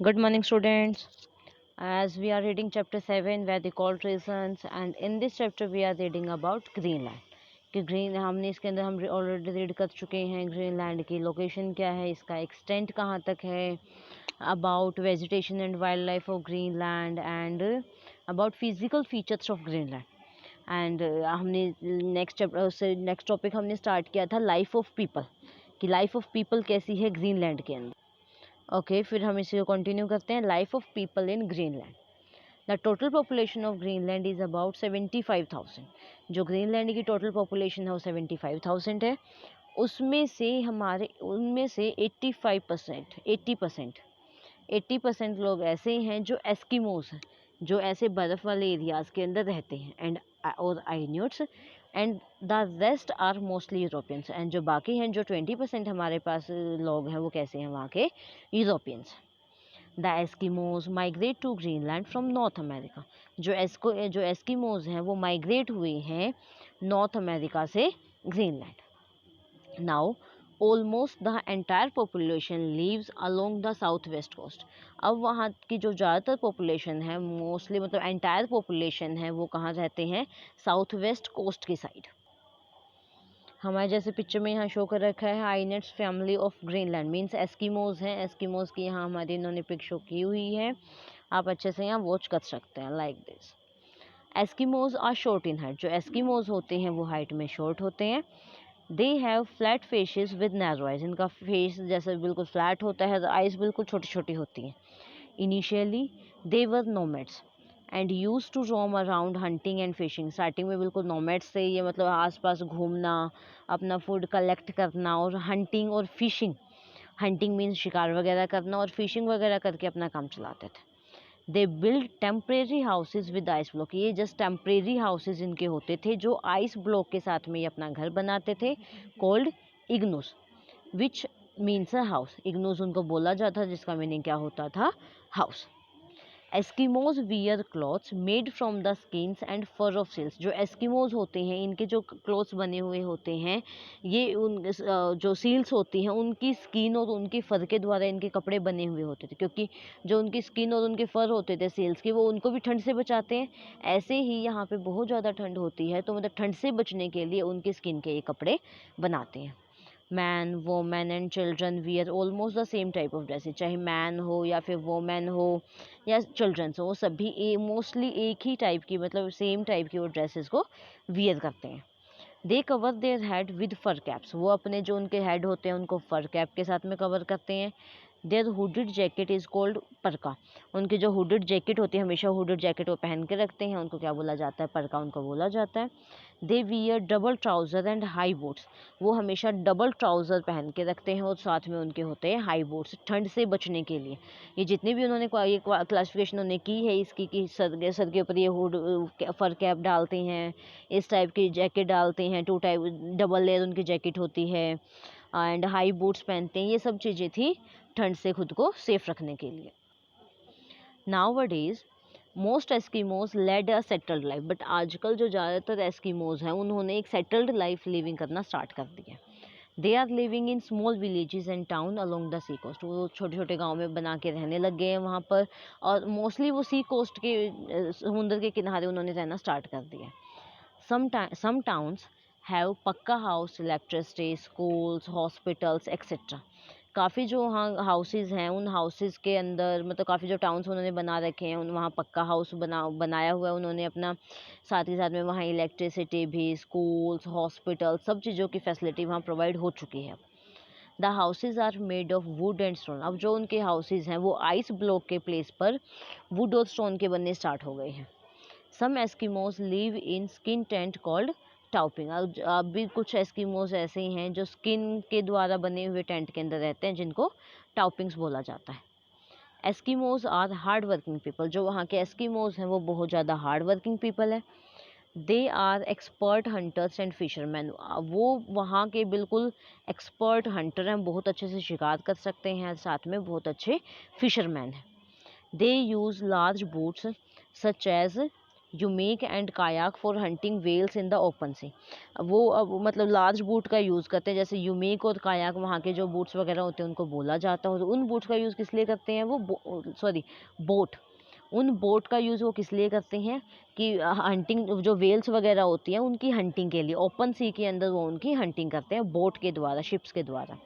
Good morning, students. As we are reading chapter 7, where the cold reasons, and in this chapter we are reading about Greenland. कि green हमने इसके अंदर हम already read कर चुके हैं ग्रीनलैंड की लोकेशन क्या है, इसका एक्सटेंट कहाँ तक है, about vegetation and wild life of Greenland and about physical features of Greenland and हमने नेक्स्ट टॉपिक हमने स्टार्ट किया था लाइफ ऑफ पीपल कि लाइफ ऑफ पीपल कैसी है ग्रीनलैंड के अंदर। ओके फिर हम इसी को कंटिन्यू करते हैं। Life of people in Greenland. The total population of Greenland is about 75,000। जो ग्रीनलैंड की टोटल पॉपुलेशन है वो 75,000 है। उनमें से 80% लोग ऐसे हैं जो एस्किमोस हैं, जो ऐसे बर्फ़ वाले एरियाज़ के अंदर रहते हैं और Inuits and the rest are mostly Europeans and जो बाकी हैं जो 20% हमारे पास लोग हैं वो कैसे हैं वहाँ के Europeans. The Eskimos migrate to Greenland from North America. जो एस्किमोज हैं वो माइग्रेट हुए हैं नॉर्थ अमेरिका से Greenland. Now almost the entire population lives along the south west coast. अब वहाँ की जो ज़्यादातर पॉपुलेशन है मोस्टली मतलब एंटायर पॉपुलेशन है वो कहाँ रहते हैं, साउथ वेस्ट कोस्ट की साइड। हमारे जैसे पिक्चर में यहाँ शो कर रखा है Inuits family of Greenland means Eskimos हैं। एस्किमोज की यहाँ हमारी इन्होंने पिक शो की हुई है, आप अच्छे से यहाँ वॉच कर सकते हैं like this. Eskimos are short in height. जो एस्किमोज होते हैं वो हाइट में शॉर्ट होते हैं। They have flat faces with narrow eyes. इनका फेस जैसे बिल्कुल फ्लैट होता है, आइज बिल्कुल छोटी छोटी होती हैं। Initially they were nomads and used to roam around hunting and fishing. Starting में बिल्कुल नोमैड्स से ये मतलब आसपास घूमना, अपना फूड कलेक्ट करना और हंटिंग और फिशिंग। हंटिंग मीन्स शिकार वगैरह करना और फिशिंग वगैरह करके अपना काम चलाते थे। They build temporary houses with ice block. ये जस्ट टेम्परेरी हाउसेज इनके होते थे जो आइस ब्लॉक के साथ में ये अपना घर बनाते थे, called igloos which means a house. Igloos उनको बोला जाता जिसका मीनिंग क्या होता था, house. Eskimos wear clothes made from the skins and fur of seals. जो एस्किमोज होते हैं इनके जो क्लॉथ्स बने हुए होते हैं ये जो सील्स होती हैं उनकी स्किन और उनकी फर के द्वारा इनके कपड़े बने हुए होते थे, क्योंकि जो उनकी स्किन और उनके फर होते थे सील्स के वो उनको भी ठंड से बचाते हैं। ऐसे ही यहाँ पे बहुत ज़्यादा ठंड होती है तो मतलब ठंड से बचने के लिए उनकी स्किन के ये कपड़े बनाते हैं। Man women and children wear almost the same type of dresses. चाहे मैन हो या फिर वोमेन हो या चिल्ड्रंस हो, वो सभी मोस्टली एक ही टाइप की मतलब सेम टाइप की वो ड्रेसेस को वियर करते हैं। They cover their head with fur caps. वो अपने जो उनके हेड होते हैं उनको फर कैप के साथ में कवर करते हैं। Their hooded jacket is called parka. उनकी जो हुडेड जैकेट होती है, हमेशा हुडेड जैकेट वो पहन के रखते हैं, उनको क्या बोला जाता है, परका उनको बोला जाता है। They wear double trouser and high boots. वो हमेशा डबल ट्राउज़र पहन के रखते हैं और साथ में उनके होते हैं हाई बूट्स, ठंड से बचने के लिए। ये जितनी भी उन्होंने ये क्लासिफिकेशन उन्होंने की है इसकी कि सर के ऊपर ये हुड फर कैप डालते हैं, इस टाइप की जैकेट डालते हैं, टू टाइप डबल लेयर उनकी जैकेट होती है एंड हाई बूट्स पहनते हैं। ये सब चीज़ें थी ठंड से खुद को सेफ रखने के लिए। Nowadays most Eskimos led a settled life. But आजकल जो ज़्यादातर एस्किमोज हैं उन्होंने एक सेटल्ड लाइफ लिविंग करना स्टार्ट कर दिया। They are living in small villages and town along the sea coast. वो छोटे छोटे गाँव में बना के रहने लग गए हैं वहाँ पर, और मोस्टली वो सी कोस्ट के समुद्र के किनारे उन्होंने रहना स्टार्ट कर दिया। Some towns have पक्का house, electricity, schools, hospitals etcetera. काफ़ी जो वहाँ हाउसेज हैं उन हाउसेज के अंदर मतलब काफ़ी जो टाउन्स उन्होंने बना रखे हैं उन वहाँ पक्का हाउस बनाया हुआ है उन्होंने अपना। साथ ही साथ में वहाँ इलेक्ट्रिसिटी भी, स्कूल्स, हॉस्पिटल, सब चीज़ों की फैसिलिटी वहाँ प्रोवाइड हो चुकी है। The houses are made of wood and stone. अब जो उनके हाउसेज हैं वो आइस ब्लॉक के प्लेस पर वुड और स्टोन के बनने स्टार्ट हो गए हैं। Some Eskimos live in skin tent called tupik. अब भी कुछ एस्किमोज ऐसे ही हैं जो स्किन के द्वारा बने हुए टेंट के अंदर रहते हैं जिनको टाउपिंग्स बोला जाता है। Eskimos are hard working people. जो वहाँ के एस्किमोज हैं वो बहुत ज़्यादा हार्ड वर्किंग पीपल है। They are expert hunters and fisherman. वो वहाँ के बिल्कुल एक्सपर्ट हंटर हैं, बहुत अच्छे से शिकार कर सकते हैं, साथ में बहुत अच्छे फिशरमैन हैं। They use large boats such as umiak and kayak for hunting whales in the open sea. वो अब मतलब लार्ज बोट का यूज़ करते हैं, जैसे यूमेक और कायाक वहाँ के जो बोट्स वगैरह होते हैं उनको बोला जाता है। उन बोट्स का यूज़ किस लिए करते हैं वो बोट, उन बोट का यूज़ वो किस लिए करते हैं कि हंटिंग, जो वेल्स वगैरह होती हैं उनकी हंटिंग के लिए ओपन सी के अंदर वो उनकी हंटिंग करते हैं बोट के द्वारा, शिप्स के द्वारा।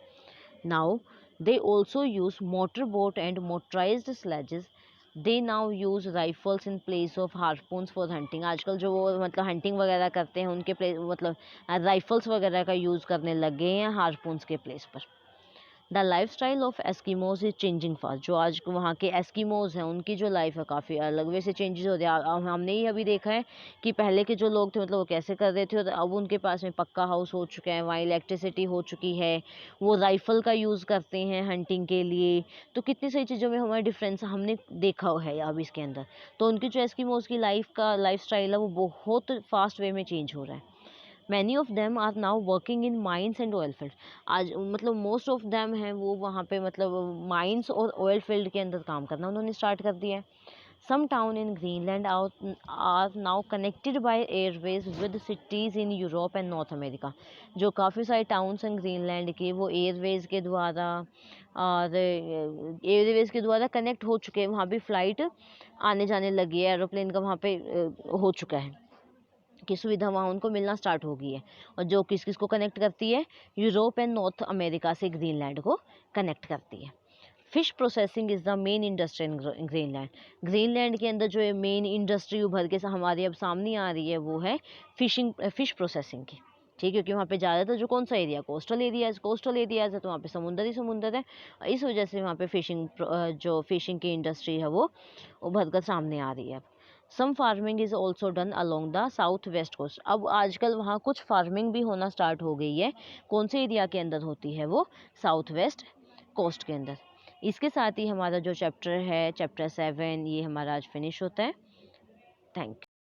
Now they also use motor boat and motorised sledges. They now use rifles in place of हार्पून्स for hunting. आजकल जो वो मतलब हंटिंग वगैरह करते हैं उनके प्लेस मतलब राइफल्स वगैरह का यूज़ करने लग गए हैं हार्पून्स के प्लेस पर। The life style of Eskimos is changing fast. जो आज वहाँ के एस्कीमोज हैं उनकी जो लाइफ है काफ़ी अलग वे से चेंजेस होते हैं। हमने ही अभी देखा है कि पहले के जो लोग थे मतलब वो कैसे कर रहे थे, और अब उनके पास में पक्का हाउस हो चुका है, वहाँ इलेक्ट्रिसिटी हो चुकी है, वो राइफल का यूज़ करते हैं हंटिंग के लिए। तो कितनी सारी चीज़ों में हमारा डिफरेंस हमने देखा है अब इसके अंदर। तो उनकी जो एस्कीमोज की लाइफ स्टाइल है वो बहुत फास्ट वे में चेंज हो रहा है। Many of them are now working in mines and oil field. आज मतलब मोस्ट ऑफ देम हैं वो वहाँ पे मतलब माइंस और ऑयल फील्ड के अंदर काम करना उन्होंने स्टार्ट कर दिया है। Some town in Greenland are now connected by airways with cities in Europe and North America. जो काफ़ी सारे टाउन्स हैं ग्रीनलैंड के वो एयरवेज के द्वारा और एयरवेज के द्वारा कनेक्ट हो चुके हैं, वहाँ भी फ़्लाइट आने जाने लगी है, एरोप्लेन का वहाँ पे हो चुका है की सुविधा वहाँ उनको मिलना स्टार्ट हो गई है। और जो किस किस को कनेक्ट करती है, यूरोप एंड नॉर्थ अमेरिका से ग्रीनलैंड को कनेक्ट करती है। Fish processing is the main industry in Greenland. Greenland के अंदर जो मेन इंडस्ट्री उभर के हमारे अब सामने आ रही है वो है फिश प्रोसेसिंग की। ठीक है, क्योंकि वहाँ पे ज़्यादातर जो कौन सा एरिया, कोस्टल एरियाज़ है, तो वहाँ पे समुंदर है। इस वजह से वहाँ पे जो फिशिंग की इंडस्ट्री है वो उभर कर सामने आ रही है। Some farming is also done along the south west coast. अब आजकल वहाँ कुछ फार्मिंग भी होना स्टार्ट हो गई है। कौन से एरिया के अंदर होती है वो, साउथ वेस्ट कोस्ट के अंदर। इसके साथ ही हमारा जो चैप्टर है, चैप्टर 7, ये हमारा आज फिनिश होता है। Thank you.